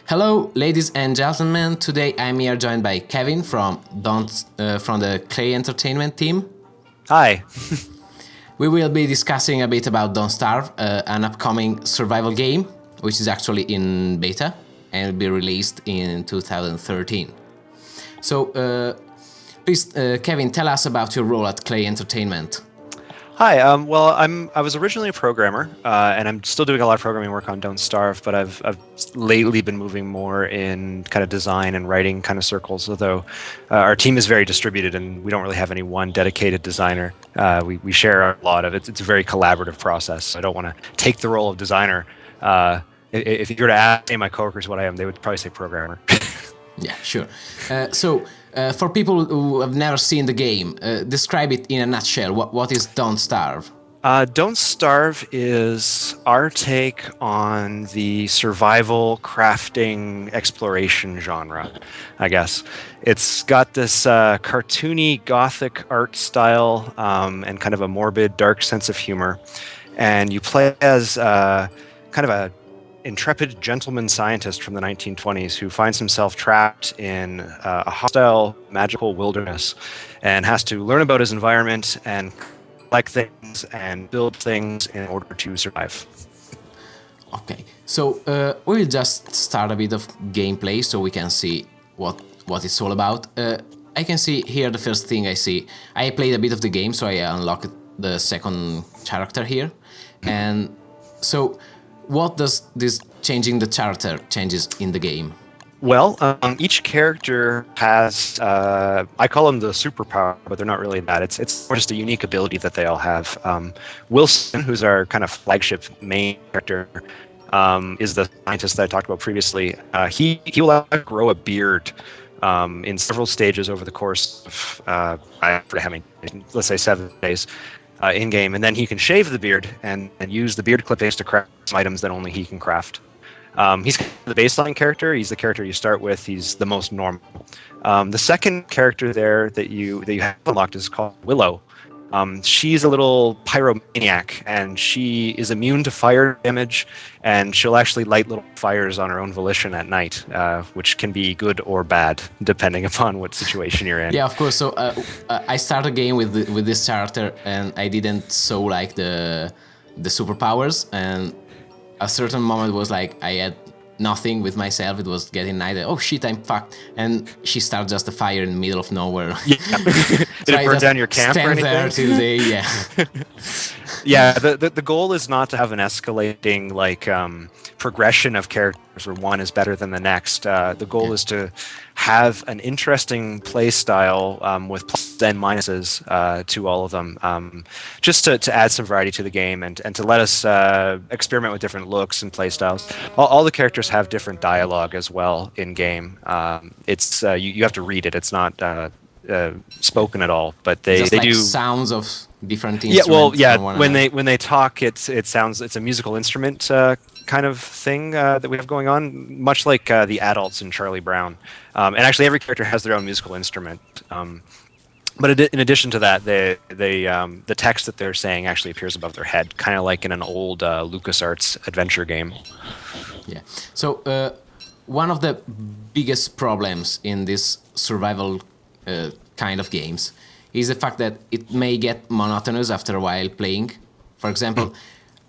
Hello, ladies and gentlemen. Today I'm here joined by Kevin from from the Clay Entertainment team. Hi. We will be discussing a bit about Don't Starve, an upcoming survival game, which is actually in beta and will be released in 2013. So, please, Kevin, tell us about your role at Clay Entertainment. Hi. Well, I was originally a programmer, and I'm still doing a lot of programming work on Don't Starve, but I've lately been moving more in kind of design and writing kind of circles. Although our team is very distributed, and we don't really have any one dedicated designer. We share a lot of it. It's a very collaborative process. So I don't want to take the role of designer. If you were to ask my coworkers what I am, they would probably say programmer. Yeah, sure. For people who have never seen the game, describe it in a nutshell. What is Don't Starve? Don't Starve is our take on the survival, crafting, exploration genre, I guess. It's got this cartoony, gothic art style and kind of a morbid, dark sense of humor. And you play as kind of a intrepid gentleman scientist from the 1920s who finds himself trapped in a hostile magical wilderness and has to learn about his environment and collect things and build things in order to survive. Okay, so we'll just start a bit of gameplay so we can see what it's all about. I can see here the first thing I see. I played a bit of the game, so I unlocked the second character here. And so what does this changing the character changes in the game? Well, each character has, I call them the superpower, but they're not really that. It's more just a unique ability that they all have. Wilson, who's our kind of flagship main character, is the scientist that I talked about previously. He will grow a beard in several stages over the course of, I forget how many, let's say 7 days. In game, and then he can shave the beard and use the beard clippings to craft some items that only he can craft. He's the baseline character. He's the character you start with. He's the most normal. The second character there that you have unlocked is called Willow. She's a little pyromaniac, and she is immune to fire damage, and she'll actually light little fires on her own volition at night, which can be good or bad, depending upon what situation you're in. Yeah, of course. So I started a game with this character, and I didn't so like the superpowers, and a certain moment was like I had nothing with myself. It was getting night. Oh shit, I'm fucked. And she started just a fire in the middle of nowhere. Yeah. Did it burn down your camp or anything? There till day, yeah. Yeah, the goal is not to have an escalating progression of characters where one is better than the next. The goal is to have an interesting play style with pluses and minuses to all of them, just to add some variety to the game and to let us experiment with different looks and play styles. All the characters have different dialogue as well in game. It's you have to read it. It's not spoken at all, but they like do sounds of different instruments. Yeah, well, yeah. When they talk, it's a musical instrument kind of thing that we have going on, much like the adults in Charlie Brown. And actually, every character has their own musical instrument. But in addition to that, the text that they're saying actually appears above their head, kind of like in an old LucasArts adventure game. Yeah. So one of the biggest problems in this survival kind of games is the fact that it may get monotonous after a while playing. For example,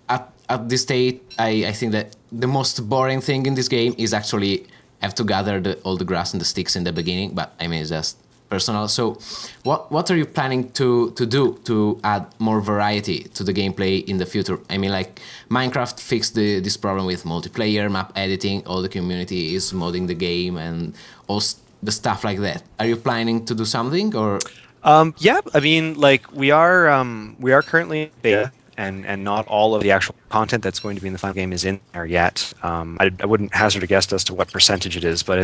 at this state, I think that the most boring thing in this game is actually have to gather all the grass and the sticks in the beginning, but I mean, it's just personal. So what are you planning to do to add more variety to the gameplay in the future? I mean, like Minecraft fixed this problem with multiplayer, map editing, all the community is modding the game and all the stuff like that. Are you planning to do something or? Yeah, I mean, like we are currently in beta, and not all of the actual content that's going to be in the final game is in there yet. I wouldn't hazard a guess as to what percentage it is, but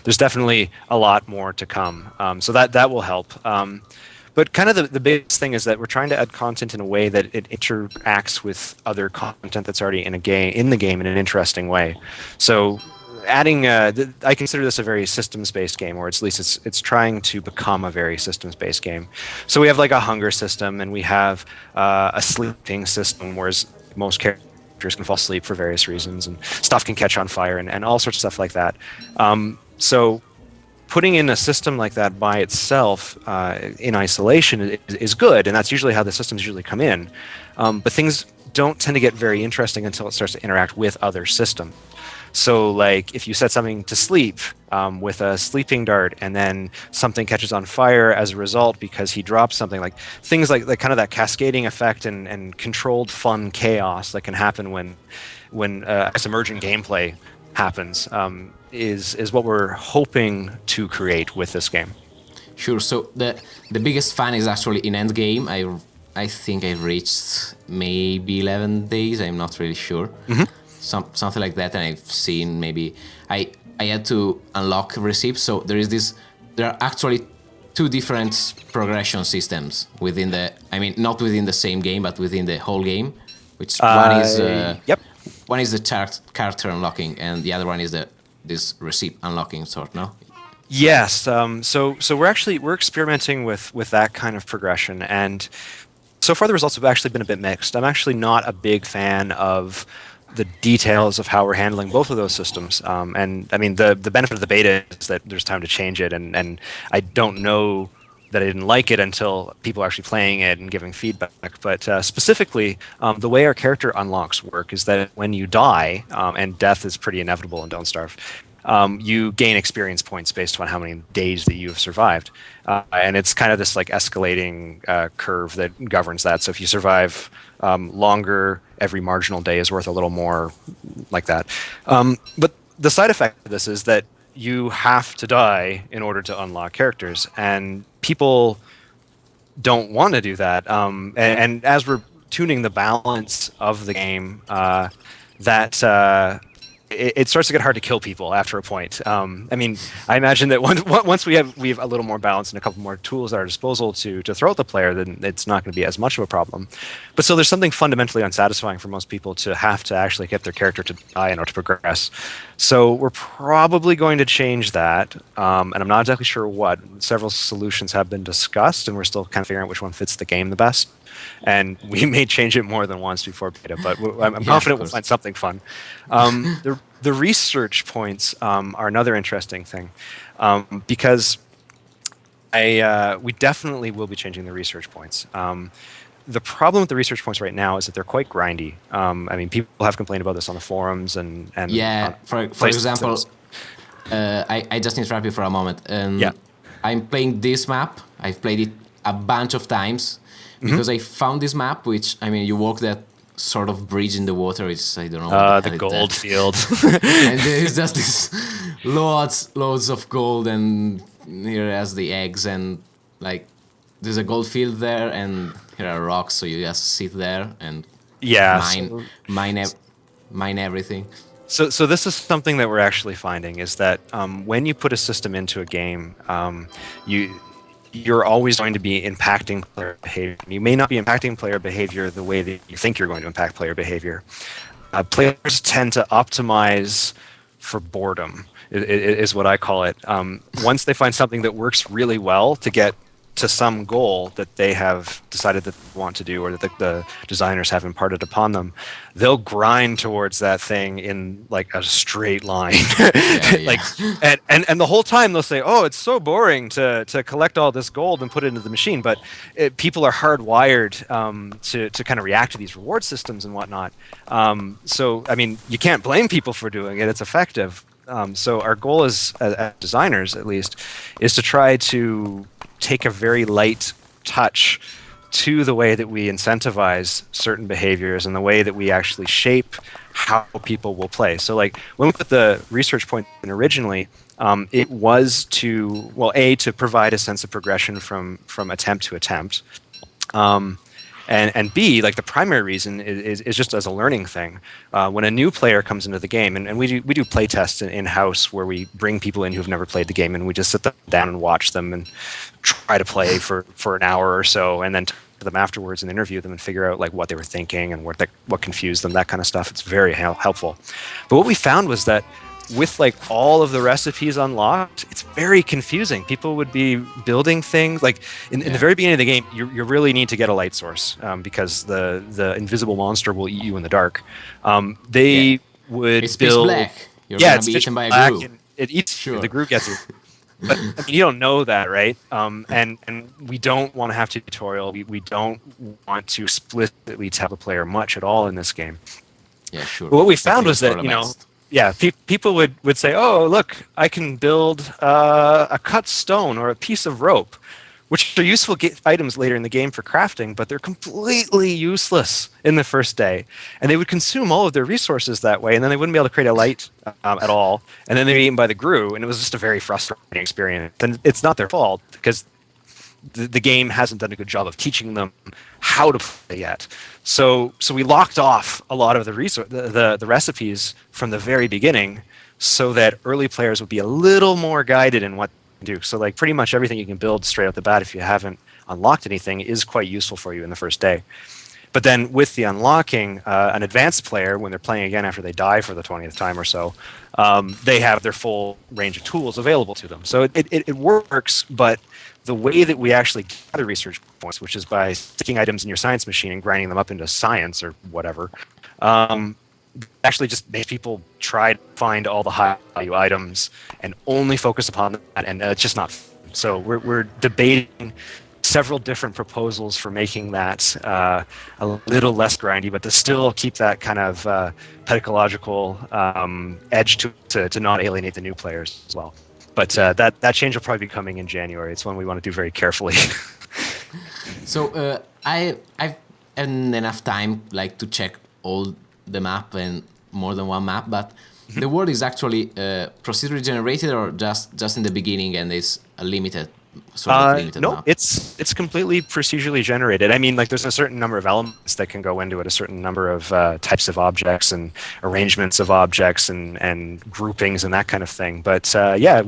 there's definitely a lot more to come. So that will help. But kind of the biggest thing is that we're trying to add content in a way that it interacts with other content that's already in the game in an interesting way. So adding, I consider this a very systems-based game, or at least it's trying to become a very systems-based game. So we have like a hunger system, and we have a sleeping system, whereas most characters characters can fall asleep for various reasons, and stuff can catch on fire, and all sorts of stuff like that. So putting in a system like that by itself in isolation is good, and that's usually how the systems usually come in. But things don't tend to get very interesting until it starts to interact with other systems. So like if you set something to sleep with a sleeping dart, and then something catches on fire as a result because he dropped something, like things like kind of that cascading effect and controlled fun chaos that can happen when emergent gameplay happens, is what we're hoping to create with this game. Sure. So the biggest fun is actually in end game. I think I reached maybe 11 days. I'm not really sure. Something like that. And I've seen maybe I had to unlock receipts. So there are actually two different progression systems within not within the same game, but within the whole game. Which one is the character unlocking, and the other one is this receipt unlocking sort, no? Yes. So we're experimenting with that kind of progression, and so far the results have actually been a bit mixed. I'm actually not a big fan of the details of how we're handling both of those systems. And I mean, the benefit of the beta is that there's time to change it, and I don't know that I didn't like it until people are actually playing it and giving feedback. But specifically, the way our character unlocks work is that when you die, and death is pretty inevitable in Don't Starve, you gain experience points based on how many days that you have survived. And it's kind of this like escalating curve that governs that. So if you survive longer, every marginal day is worth a little more, like that. But the side effect of this is that you have to die in order to unlock characters, and people don't want to do that. And as we're tuning the balance of the game, it starts to get hard to kill people after a point. I mean, I imagine that once we have a little more balance and a couple more tools at our disposal to throw at the player, then it's not going to be as much of a problem. But so there's something fundamentally unsatisfying for most people to have to actually get their character to die in order to progress. So we're probably going to change that, and I'm not exactly sure what. Several solutions have been discussed, and we're still kind of figuring out which one fits the game the best. And we may change it more than once before beta, but I'm confident we'll find something fun. The research points are another interesting thing, because we definitely will be changing the research points. The problem with the research points right now is that they're quite grindy. I mean, people have complained about this on the forums and yeah. For example, I just interrupt you for a moment. I'm playing this map. I've played it a bunch of times. Because I found this map, which, I mean, you walk that sort of bridge in the water. It's, I don't know. The gold field. And there's just this loads of gold, and here has the eggs, and like there's a gold field there, and here are rocks, so you just sit there and mine everything. So this is something that we're actually finding, is that when you put a system into a game, you're always going to be impacting player behavior. You may not be impacting player behavior the way that you think you're going to impact player behavior. Players tend to optimize for boredom, is what I call it. Once they find something that works really well to get to some goal that they have decided that they want to do, or that the designers have imparted upon them, they'll grind towards that thing in like a straight line. Like, and the whole time they'll say, "Oh, it's so boring to collect all this gold and put it into the machine." But people are hardwired to kind of react to these reward systems and whatnot. So I mean, you can't blame people for doing it. It's effective. So our goal as designers, at least, is to try to take a very light touch to the way that we incentivize certain behaviors and the way that we actually shape how people will play. So like when we put the research point in originally, it was to provide a sense of progression from attempt to attempt. And B, like the primary reason is just as a learning thing. When a new player comes into the game, and we do play tests in-house where we bring people in who've never played the game, and we just sit them down and watch them and try to play for an hour or so, and then talk to them afterwards and interview them and figure out like what they were thinking and what confused them, that kind of stuff. It's very helpful. But what we found was that with like all of the recipes unlocked, it's very confusing. People would be building things like in the very beginning of the game, you really need to get a light source because the invisible monster will eat you in the dark. They would It's build. pitch black. You're Yeah, gonna it's be pitch eaten by a black group. and it eats you. Sure. The group gets you. But I mean, you don't know that, right? And we don't want to have tutorial. We don't want to explicitly tell the player much at all in this game. Yeah, sure. But what we I found think was it's for that, the you know, best. yeah, people would say, oh, look, I can build a cut stone or a piece of rope, which are useful items later in the game for crafting, but they're completely useless in the first day. And they would consume all of their resources that way, and then they wouldn't be able to create a light at all. And then they'd be eaten by the grue, and it was just a very frustrating experience. And it's not their fault, because the game hasn't done a good job of teaching them how to play yet. So we locked off a lot of the recipes from the very beginning so that early players would be a little more guided in what to do. So like pretty much everything you can build straight out the bat if you haven't unlocked anything is quite useful for you in the first day. But then with the unlocking, an advanced player, when they're playing again after they die for the 20th time or so, they have their full range of tools available to them. So it works, but the way that we actually gather research points, which is by sticking items in your science machine and grinding them up into science or whatever, actually just makes people try to find all the high value items and only focus upon that, and it's just not fun. So we're debating several different proposals for making that a little less grindy, but to still keep that kind of pedagogical edge to not alienate the new players as well. But that change will probably be coming in January. It's one we want to do very carefully. So I've had enough time like to check all the map and more than one map, but the world is actually procedurally generated or just in the beginning and is a limited sort of limited no, map? it's completely procedurally generated. I mean, like there's a certain number of elements that can go into it, a certain number of types of objects and arrangements of objects and groupings and that kind of thing. But yeah,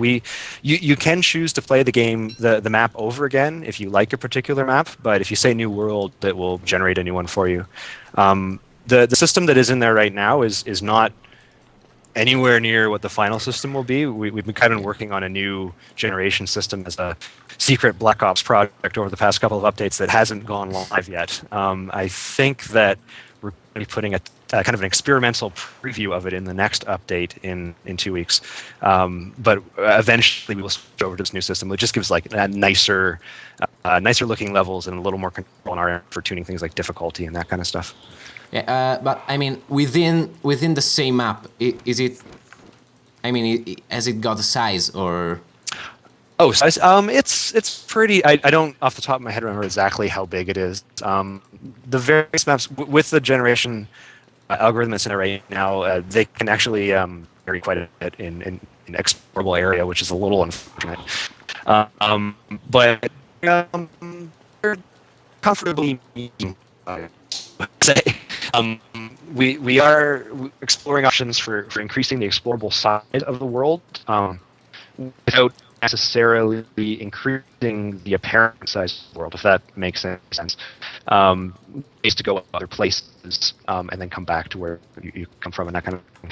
you can choose to play the game, the map over again if you like a particular map. But if you say new world, it will generate a new one for you. The system that is in there right now is not anywhere near what the final system will be. We've been kind of working on a new generation system as a secret Black Ops project over the past couple of updates that hasn't gone live yet. I think that we're going to be putting a kind of an experimental preview of it in the next update in 2 weeks. But eventually we will switch over to this new system. It just gives like nicer looking levels and a little more control on our end for tuning things like difficulty and that kind of stuff. Yeah, but I mean, within the same map, is it? I mean, has it got a size or? Oh, size. It's pretty. I don't off the top of my head remember exactly how big it is. The various maps with the generation algorithm that's in it right now, they can actually vary quite a bit in an explorable area, which is a little unfortunate. But they're comfortably medium. Say. We are exploring options for increasing the explorable size of the world without necessarily increasing the apparent size of the world, if that makes any sense. Ways to go other places and then come back to where you come from and that kind of thing.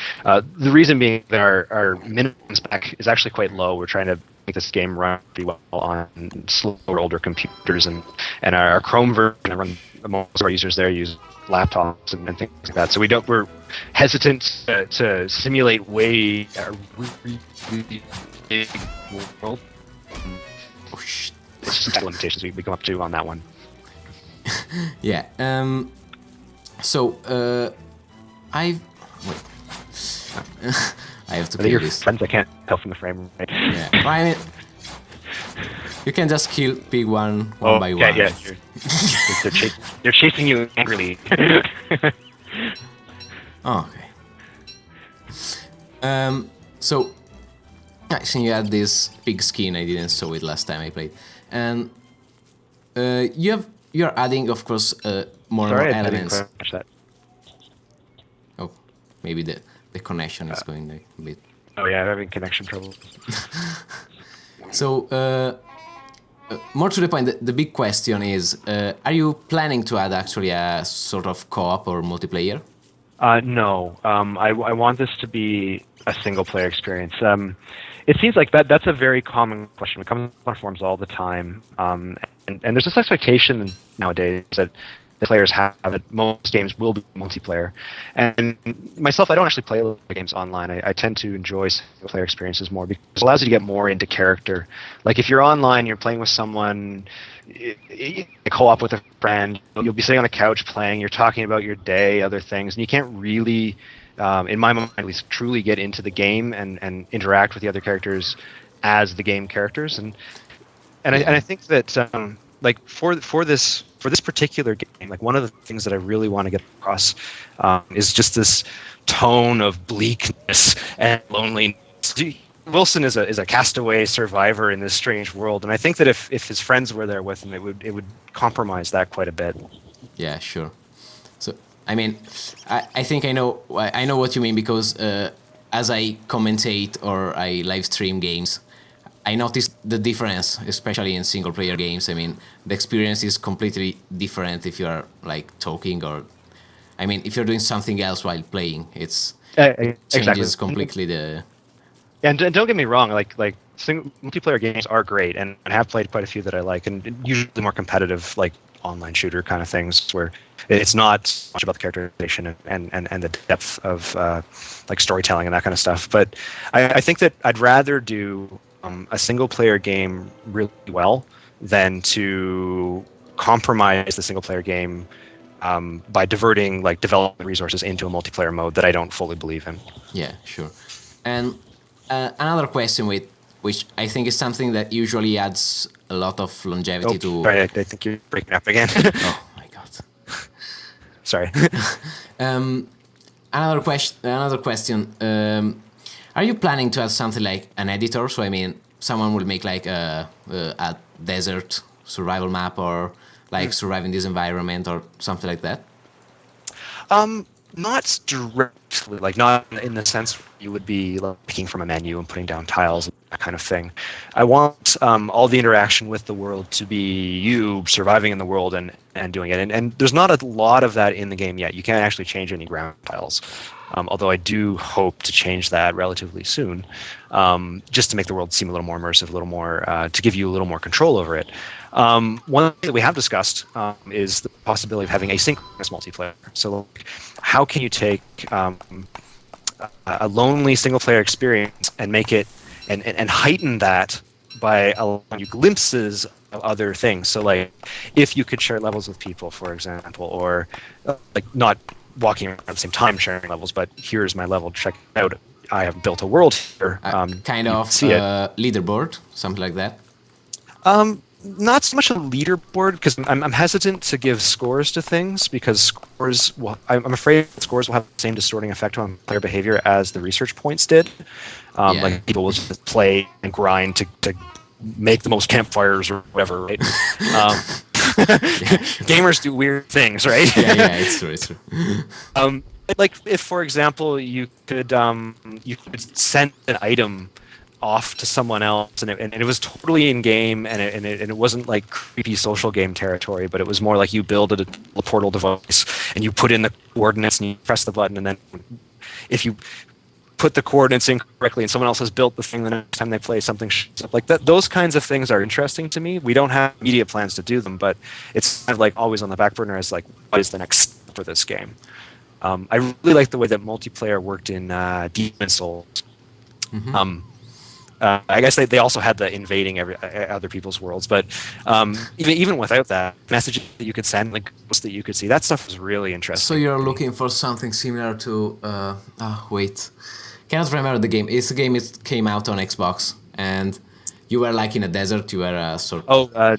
The reason being that our minimum spec is actually quite low. We're trying to make this game run pretty well on slower, older computers, and our Chrome version, most of our users there use laptops and things like that. So we're hesitant to simulate way really big world. Oh shit! It's just limitations we come up to on that one. Yeah. So I wait. I have to I think kill your this. friends I can't tell from the frame rate. Yeah. I mean, you can just kill pig one by one. Yeah. They're chasing you angrily. Oh, okay. So actually, you had this pig skin. I didn't saw it last time I played, and you're adding, of course, more and more Sorry, elements. I didn't catch that. Oh, maybe the connection is going a bit. Oh yeah, I'm having connection trouble. So, more to the point, the big question is, are you planning to add actually a sort of co-op or multiplayer? No, I want this to be a single player experience. It seems like that's a very common question. It comes on forums all the time, and there's this expectation nowadays that the players have that most games will be multiplayer. And myself, I don't actually play a lot of games online. I tend to enjoy single player experiences more because it allows you to get more into character. Like if you're online, you're playing with someone, you co-op with a friend, you'll be sitting on the couch playing, you're talking about your day, other things, and you can't really, in my mind at least, truly get into the game and interact with the other characters as the game characters. And I think that like for this particular game, like one of the things that I really want to get across is just this tone of bleakness and loneliness. Wilson is a castaway survivor in this strange world, and I think that if his friends were there with him, it would compromise that quite a bit. Yeah, sure. So I mean, I think I know what you mean, because as I commentate or I live stream games, I noticed the difference, especially in single player games. I mean, the experience is completely different if you are like talking, or I mean, if you're doing something else while playing, it changes completely the. And don't get me wrong, like multiplayer games are great, and I have played quite a few that I like, and usually more competitive, like online shooter kind of things, where it's not much about the characterization and the depth of like storytelling and that kind of stuff. But I think that I'd rather do a single player game really well than to compromise the single player game by diverting like development resources into a multiplayer mode that I don't fully believe in. Yeah, sure. And another question which I think is something that usually adds a lot of longevity to. Sorry, I think you're breaking up again. Oh my god. Sorry. Another question. Are you planning to add something like an editor? So I mean, someone will make like a desert survival map, or like survive in this environment, or something like that? Not directly, like not in the sense where you would be like picking from a menu and putting down tiles and that kind of thing. I want all the interaction with the world to be you surviving in the world and doing it. And there's not a lot of that in the game yet. You can't actually change any ground tiles. Although I do hope to change that relatively soon, just to make the world seem a little more immersive, a little more, to give you a little more control over it. One thing that we have discussed is the possibility of having asynchronous multiplayer. So like, how can you take a lonely single-player experience and make it, and heighten that by allowing you glimpses of other things? So like, if you could share levels with people, for example, or like not walking around at the same time sharing levels, but here's my level, check it out. I have built a world here. Kind of leaderboard, something like that. Not so much a leaderboard, because I'm hesitant to give scores to things, because scores I'm afraid scores will have the same distorting effect on player behavior as the research points did. Like people will just play and grind to make the most campfires or whatever, right? Gamers do weird things, right? yeah, it's true. Like if, for example, you could send an item off to someone else, and it was totally in game, and it wasn't like creepy social game territory, but it was more like you build a portal device and you put in the coordinates and you press the button, and then if you put the coordinates in correctly and someone else has built the thing, the next time they play something shows up like that. Those kinds of things are interesting to me. We don't have media plans to do them, but it's kind of like always on the back burner as like, what is the next step for this game? I really like the way that multiplayer worked in Demon's Souls. Mm-hmm. I guess they also had the invading other people's worlds, but even without that, messages that you could send, like posts that you could see, that stuff was really interesting. So you're looking for something similar to wait, cannot remember the game. It's a game. It came out on Xbox, and you were like in a desert. You were a sort.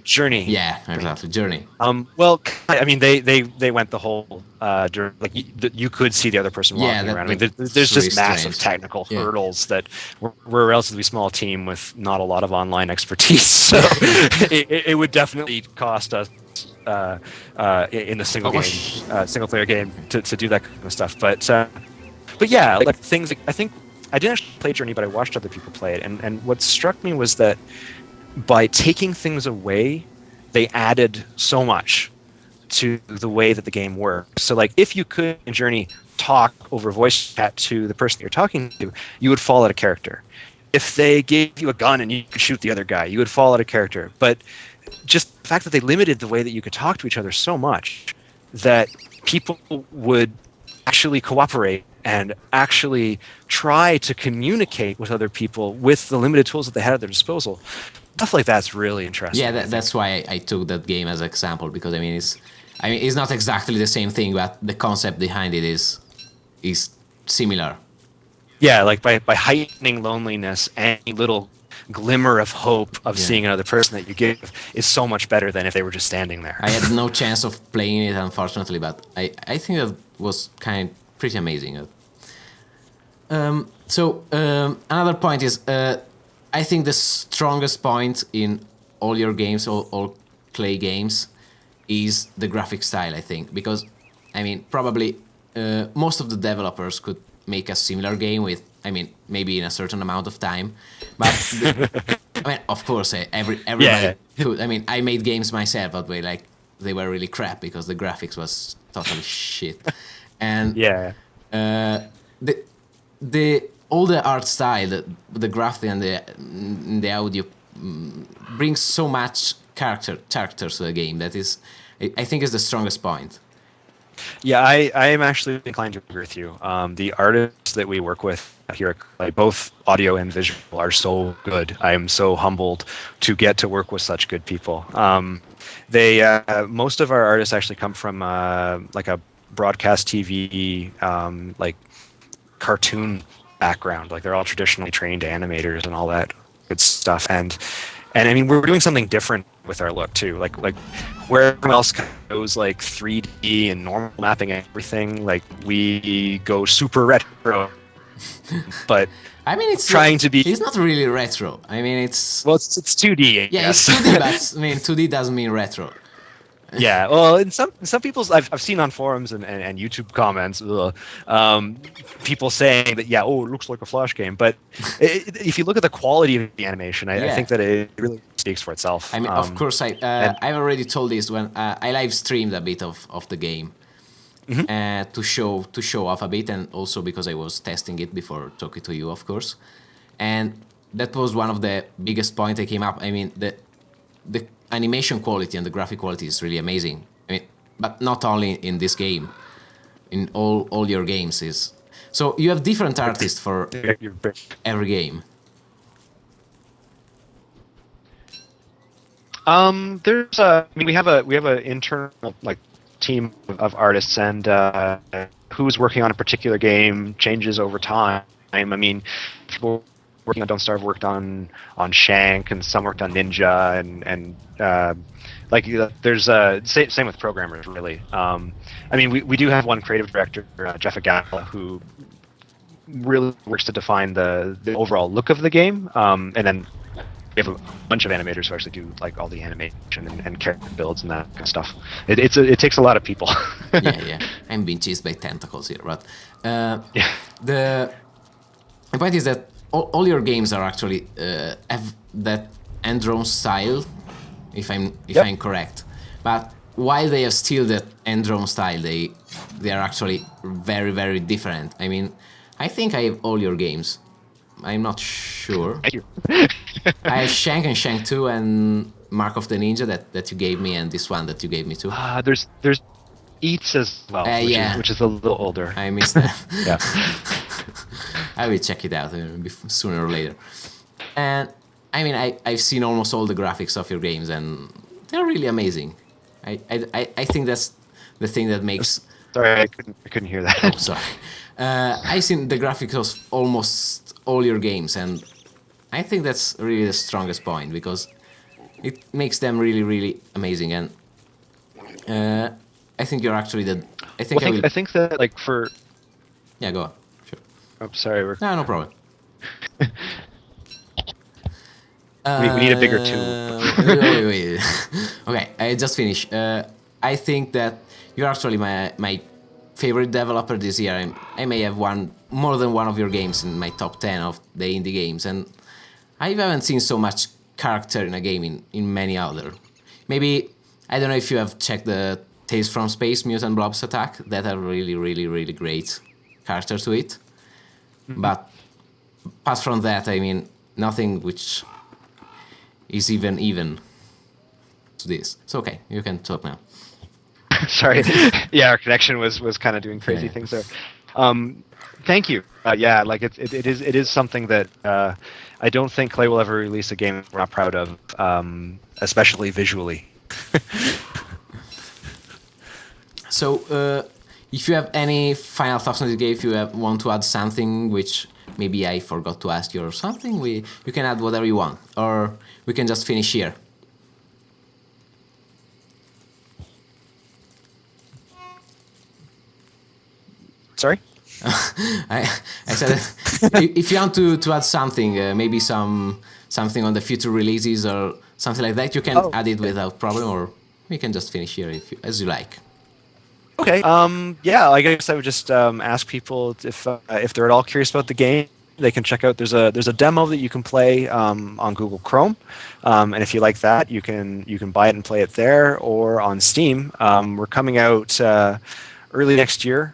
Journey. Yeah, exactly, Journey. Well, I mean, they went the whole like you could see the other person walking around. I mean, there's just massive technical hurdles that we're a relatively small team with not a lot of online expertise, so it would definitely cost us in a single player game to do that kind of stuff. But yeah, like things. I think I didn't actually play Journey, but I watched other people play it, and what struck me was that by taking things away, they added so much. to the way that the game works. So like if you could in Journey talk over voice chat to the person that you're talking to, you would fall out of character. If they gave you a gun and you could shoot the other guy, you would fall out of character. But just the fact that they limited the way that you could talk to each other so much that people would actually cooperate and actually try to communicate with other people with the limited tools that they had at their disposal. Stuff like that's really interesting. Yeah, that's why I took that game as an example, because I mean it's not exactly the same thing, but the concept behind it is similar. Yeah, like by heightening loneliness, any little glimmer of hope of seeing another person that you give is so much better than if they were just standing there. I had no chance of playing it, unfortunately, but I think that was pretty amazing. Another point is, I think the strongest point in all your games, all Clay games, is the graphic style, I think. Because, I mean, probably most of the developers could make a similar game with, I mean, maybe in a certain amount of time. But, I mean, of course, everybody could. I mean, I made games myself, but they were really crap because the graphics was totally shit. And all the art style, the graphic and the audio brings so much characters to the game that is, I think, is the strongest point. Yeah, I am actually inclined to agree with you. The artists that we work with here at Clay, both audio and visual, are so good. I am so humbled to get to work with such good people. Most of our artists actually come from like a broadcast TV, like cartoon background. Like they're all traditionally trained animators and all that good stuff. And I mean, we're doing something different with our look too. Like where everyone else goes like 3D and normal mapping and everything, like we go super retro. But I mean, it's not really retro. I mean, it's 2D. Yeah, it's 2D, but I mean, 2D doesn't mean retro. Yeah, well, in some people's I've seen on forums and YouTube comments, people saying that it looks like a Flash game, but if you look at the quality of the animation, I think that it really speaks for itself. I mean, of course, I've already told this when I live streamed a bit of the game to show off a bit, and also because I was testing it before talking to you, of course, and that was one of the biggest points that came up. I mean, the animation quality and the graphic quality is really amazing. I mean, but not only in this game, in all your games is. So you have different artists for every game. We have an internal team of artists, and who's working on a particular game changes over time. I mean, people working on Don't Starve worked on Shank, and some worked on Ninja, and there's same with programmers really. I mean, we do have one creative director, Jeff Agala, who really works to define the overall look of the game, and then we have a bunch of animators who actually do like all the animation and character builds and that kind of stuff. It takes a lot of people. yeah, I'm being chased by tentacles here, but the point is that all your games are actually have that end-drawn style, if I'm correct. But while they have still that end-drawn style, they are actually very, very different. I mean, I think I have all your games. I'm not sure. I have Shank and Shank 2 and Mark of the Ninja that you gave me, and this one that you gave me too. There's Eats as well, which is a little older. I missed that. Yeah. I will check it out sooner or later. And I mean, I've seen almost all the graphics of your games, and they're really amazing. I think that's the thing that makes. Sorry, I couldn't hear that. Oh, sorry. I've seen the graphics of almost all your games, and I think that's really the strongest point because it makes them really, really amazing. And I think you're actually the. I think that like for. Yeah, go on. Sure. I'm sorry. No problem. We need a bigger tube. Wait. Okay, I just finished. I think that you're actually my favorite developer this year. I may have more than one of your games in my top 10 of the indie games, and I haven't seen so much character in a game in many other. Maybe, I don't know if you have checked the Tales from Space, Mutant Blobs Attack, that are really, really, really great characters to it. But apart from that, I mean, nothing which is even to this. So okay, you can talk now. Sorry. Yeah, our connection was kind of doing crazy things there. Thank you. Yeah, like it is something that I don't think Clay will ever release a game we're not proud of, especially visually. So, if you have any final thoughts on the game, if you want to add something which maybe I forgot to ask you or something, you can add whatever you want, or we can just finish here. Sorry? I said if you want to add something, maybe something on the future releases or something like that, you can add it without problem, or we can just finish here as you like. Okay. Yeah, I guess I would just ask people if they're at all curious about the game, they can check out. There's a demo that you can play on Google Chrome, and if you like that, you can buy it and play it there or on Steam. We're coming out early next year,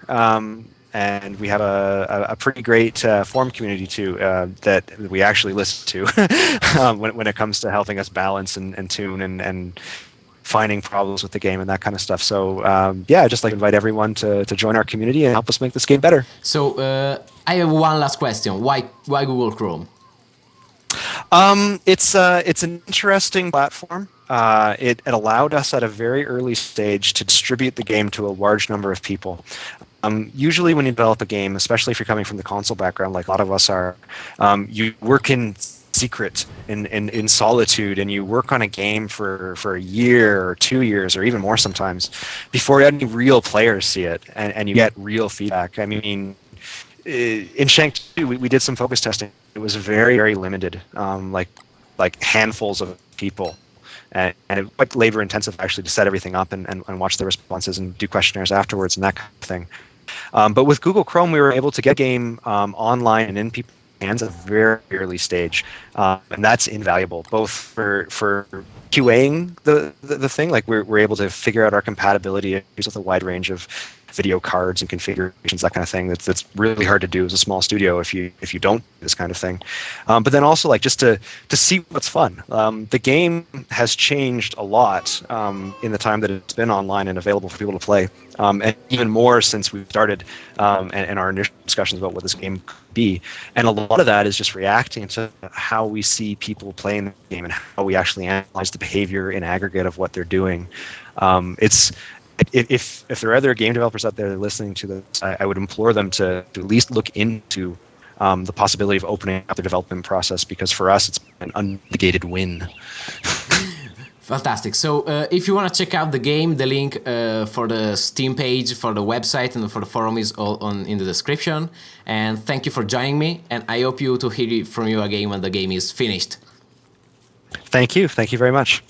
and we have a pretty great forum community too that we actually listen to when it comes to helping us balance and tune and finding problems with the game and that kind of stuff. So yeah, I'd just like to invite everyone to join our community and help us make this game better. So I have one last question. Why Google Chrome? It's an interesting platform. It allowed us at a very early stage to distribute the game to a large number of people. Usually when you develop a game, especially if you're coming from the console background like a lot of us are, you work in secret, in solitude, and you work on a game for a year or 2 years or even more sometimes before any real players see it and you get real feedback. I mean, in Shank 2, we did some focus testing. It was very, very limited, like handfuls of people. And it's quite labor intensive actually to set everything up and watch the responses and do questionnaires afterwards and that kind of thing. But with Google Chrome, we were able to get a game online and in people's hands at a very early stage, and that's invaluable both for QAing the thing. Like we're able to figure out our compatibility with a wide range of video cards and configurations, that kind of thing. That's really hard to do as a small studio if you don't do this kind of thing. But then also like just to see what's fun. The game has changed a lot in the time that it's been online and available for people to play, and even more since we started and our initial discussions about what this game could be. And a lot of that is just reacting to how we see people playing the game and how we actually analyze the behavior in aggregate of what they're doing. If there are other game developers out there listening to this, I would implore them to at least look into the possibility of opening up the development process, because for us it's an unmitigated win. Fantastic. So if you want to check out the game, the link for the Steam page, for the website, and for the forum is all in the description. And thank you for joining me, and I hope to hear from you again when the game is finished. Thank you very much.